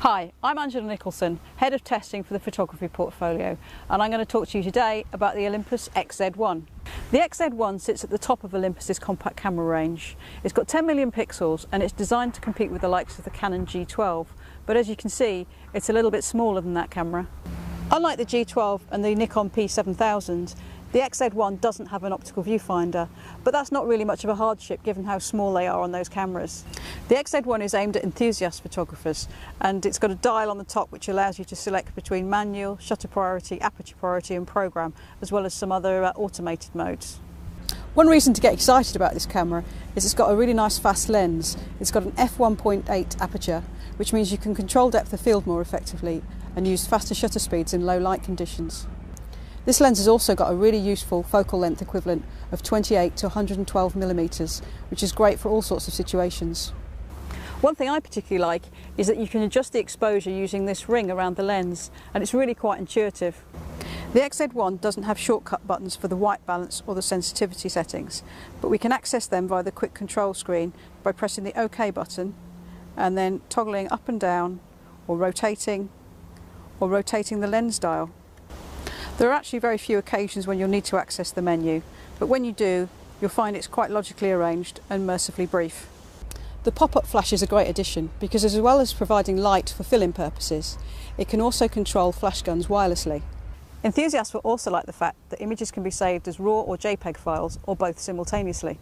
Hi, I'm Angela Nicholson, Head of Testing for the Photography Portfolio, and I'm going to talk to you today about the Olympus XZ-1. The XZ-1 sits at the top of Olympus's compact camera range. It's got 10 million pixels and it's designed to compete with the likes of the Canon G12, but as you can see, it's a little bit smaller than that camera. Unlike the G12 and the Nikon P7000, the XZ-1 doesn't have an optical viewfinder, but that's not really much of a hardship given how small they are on those cameras. The XZ-1 is aimed at enthusiast photographers, and it's got a dial on the top which allows you to select between manual, shutter priority, aperture priority and program, as well as some other automated modes. One reason to get excited about this camera is it's got a really nice fast lens. It's got an f1.8 aperture, which means you can control depth of field more effectively and use faster shutter speeds in low light conditions. This lens has also got a really useful focal length equivalent of 28 to 112 millimeters, which is great for all sorts of situations. One thing I particularly like is that you can adjust the exposure using this ring around the lens, and it's really quite intuitive. The XZ-1 doesn't have shortcut buttons for the white balance or the sensitivity settings, but we can access them via the quick control screen by pressing the OK button and then toggling up and down or rotating the lens dial. There are actually very few occasions when you'll need to access the menu, but when you do, you'll find it's quite logically arranged and mercifully brief. The pop-up flash is a great addition because as well as providing light for fill-in purposes, it can also control flash guns wirelessly. Enthusiasts will also like the fact that images can be saved as RAW or JPEG files, or both simultaneously.